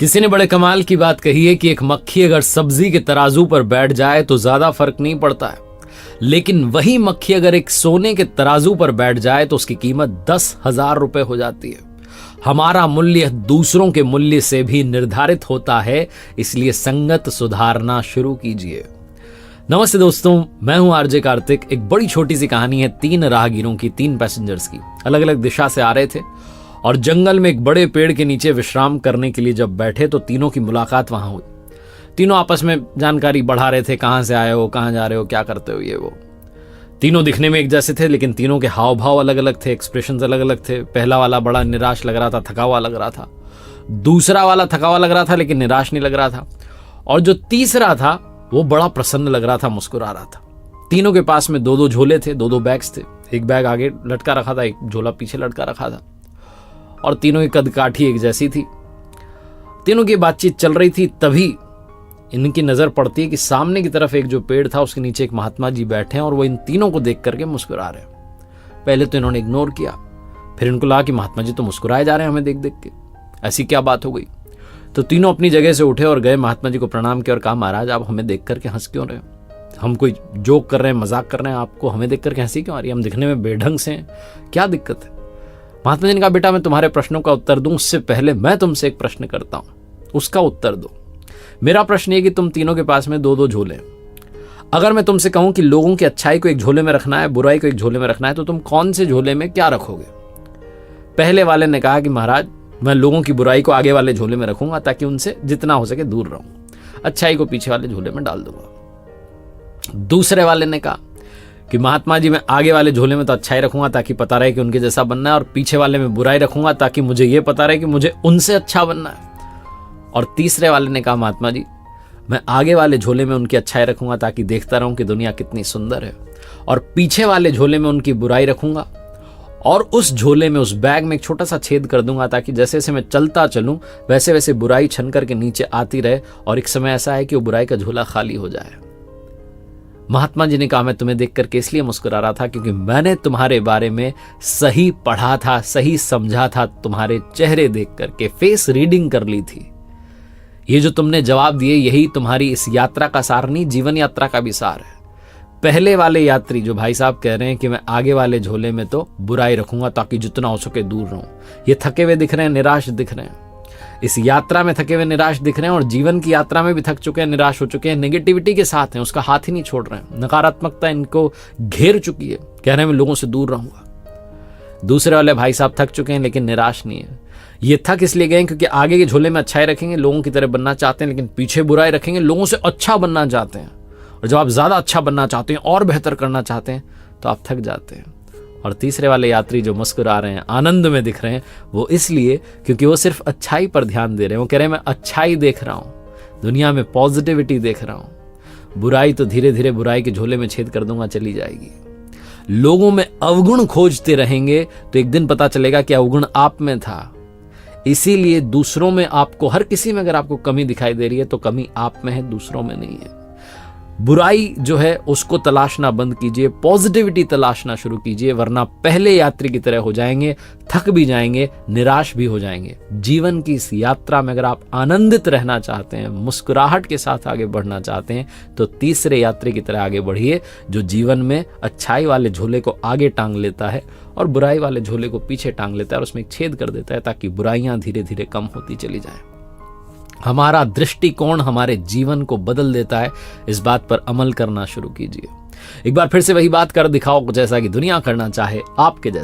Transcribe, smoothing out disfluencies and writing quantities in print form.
किसी ने बड़े कमाल की बात कही है कि एक मक्खी अगर सब्जी के तराजू पर बैठ जाए तो ज्यादा फर्क नहीं पड़ता है, लेकिन वही मक्खी अगर एक सोने के तराजू पर बैठ जाए तो उसकी कीमत 10,000 रुपए हो जाती है। हमारा मूल्य दूसरों के मूल्य से भी निर्धारित होता है, इसलिए संगत सुधारना शुरू कीजिए। नमस्ते दोस्तों, मैं हूं आरजे कार्तिक। एक बड़ी छोटी सी कहानी है 3 राहगीरों की, 3 पैसेंजर्स की। अलग अलग दिशा से आ रहे थे और जंगल में एक बड़े पेड़ के नीचे विश्राम करने के लिए जब बैठे तो तीनों की मुलाकात वहां हुई। तीनों आपस में जानकारी बढ़ा रहे थे, कहां से आए हो, कहां जा रहे हो, क्या करते हो, ये वो। तीनों दिखने में एक जैसे थे, लेकिन तीनों के हाव भाव अलग अलग थे, एक्सप्रेशंस अलग अलग थे। पहला वाला बड़ा निराश लग रहा था, थका हुआ लग रहा था। दूसरा वाला थका हुआ लग रहा था लेकिन निराश नहीं लग रहा था। और जो तीसरा था वो बड़ा प्रसन्न लग रहा था, मुस्कुरा रहा था। तीनों के पास में 2-2 झोले थे, 2-2 बैग्स थे। एक बैग आगे लटका रखा था, एक झोला पीछे लटका रखा था। और तीनों की कदकाठी एक जैसी थी। तीनों की बातचीत चल रही थी, तभी इनकी नजर पड़ती है कि सामने की तरफ एक जो पेड़ था उसके नीचे एक महात्मा जी बैठे हैं और वो इन तीनों को देख करके मुस्कुरा रहे हैं। पहले तो इन्होंने इग्नोर किया, फिर इनको लगा कि महात्मा जी तो मुस्कुराए जा रहे हैं हमें देख देख के, ऐसी क्या बात हो गई। तो तीनों अपनी जगह से उठे और गए, महात्मा जी को प्रणाम किया और कहा, महाराज आप हमें देख करके हंस क्यों रहे हो? हम कोई जोक कर रहे हैं, मजाक कर रहे हैं, आपको हमें देख करके हंसी क्यों आ रही है? हम दिखने में बेढंग से हैं, क्या दिक्कत है? महात्मा जी ने कहा, बेटा मैं तुम्हारे प्रश्नों का उत्तर दूं उससे पहले मैं तुमसे एक प्रश्न करता हूं, उसका उत्तर दो। मेरा प्रश्न ये कि तुम तीनों के पास में 2-2 झोले, अगर मैं तुमसे कहूं कि लोगों की अच्छाई को एक झोले में रखना है, बुराई को एक झोले में रखना है, तो तुम कौन से झोले में क्या रखोगे? पहले वाले ने कहा कि महाराज मैं लोगों की बुराई को आगे वाले झोले में रखूंगा ताकि उनसे जितना हो सके दूर रहूं, अच्छाई को पीछे वाले झोले में डाल दूंगा। दूसरे वाले ने कहा कि महात्मा जी मैं आगे वाले झोले में तो अच्छाई रखूंगा ताकि पता रहे कि उनके जैसा बनना है, और पीछे वाले में बुराई रखूंगा ताकि मुझे ये पता रहे कि मुझे उनसे अच्छा बनना है। और तीसरे वाले ने कहा, महात्मा जी मैं आगे वाले झोले में उनकी अच्छाई रखूंगा ताकि देखता रहूं कि दुनिया कितनी सुंदर है, और पीछे वाले झोले में उनकी बुराई रखूंगा, और उस झोले में, उस बैग में एक छोटा सा छेद कर दूंगा ताकि जैसे जैसे मैं चलता चलूं वैसे वैसे बुराई छन करके नीचे आती रहे, और एक समय ऐसा है कि वो बुराई का झोला खाली हो जाए। महात्मा जी ने कहा, मैं तुम्हें देखकर के इसलिए मुस्कुरा रहा था क्योंकि मैंने तुम्हारे बारे में सही पढ़ा था, सही समझा था, तुम्हारे चेहरे देख करके फेस रीडिंग कर ली थी। ये जो तुमने जवाब दिए यही तुम्हारी इस यात्रा का सार नहीं, जीवन यात्रा का भी सार है। पहले वाले यात्री जो भाई साहब कह रहे हैं कि मैं आगे वाले झोले में तो बुराई रखूंगा ताकि जितना हो सके दूर रहूं, ये थके हुए दिख रहे हैं, निराश दिख रहे हैं। इस यात्रा में थके हुए निराश दिख रहे हैं, और जीवन की यात्रा में भी थक चुके हैं, निराश हो चुके हैं, नेगेटिविटी के साथ हैं, उसका हाथ ही नहीं छोड़ रहे हैं, नकारात्मकता इनको घेर चुकी है, कह रहे हैं मैं लोगों से दूर रहूंगा। दूसरे वाले भाई साहब थक चुके हैं लेकिन निराश नहीं है। ये थक इसलिए गए क्योंकि आगे के झोले में अच्छाई रखेंगे, लोगों की तरह बनना चाहते हैं, लेकिन पीछे बुराई रखेंगे, लोगों से अच्छा बनना चाहते हैं। और जब आप ज्यादा अच्छा बनना चाहते हैं और बेहतर करना चाहते हैं तो आप थक जाते हैं। और तीसरे वाले यात्री जो मुस्कुरा रहे हैं, आनंद में दिख रहे हैं, वो इसलिए क्योंकि वो सिर्फ अच्छाई पर ध्यान दे रहे हैं। वो कह रहे हैं मैं अच्छाई देख रहा हूं, दुनिया में पॉजिटिविटी देख रहा हूं, बुराई तो धीरे धीरे बुराई के झोले में छेद कर दूंगा, चली जाएगी। लोगों में अवगुण खोजते रहेंगे तो एक दिन पता चलेगा कि अवगुण आप में था। इसीलिए दूसरों में आपको, हर किसी में अगर आपको कमी दिखाई दे रही है तो कमी आप में है, दूसरों में नहीं है। बुराई जो है उसको तलाशना बंद कीजिए, पॉजिटिविटी तलाशना शुरू कीजिए, वरना पहले यात्री की तरह हो जाएंगे, थक भी जाएंगे, निराश भी हो जाएंगे। जीवन की इस यात्रा में अगर आप आनंदित रहना चाहते हैं, मुस्कुराहट के साथ आगे बढ़ना चाहते हैं, तो तीसरे यात्री की तरह आगे बढ़िए, जो जीवन में अच्छाई वाले झोले को आगे टांग लेता है और बुराई वाले झोले को पीछे टांग लेता है, और उसमें एक छेद कर देता है ताकि बुराइयां धीरे धीरे कम होती चली जाए। हमारा दृष्टिकोण हमारे जीवन को बदल देता है, इस बात पर अमल करना शुरू कीजिए। एक बार फिर से वही बात कर दिखाओ जैसा कि दुनिया करना चाहे, आपके जैसा।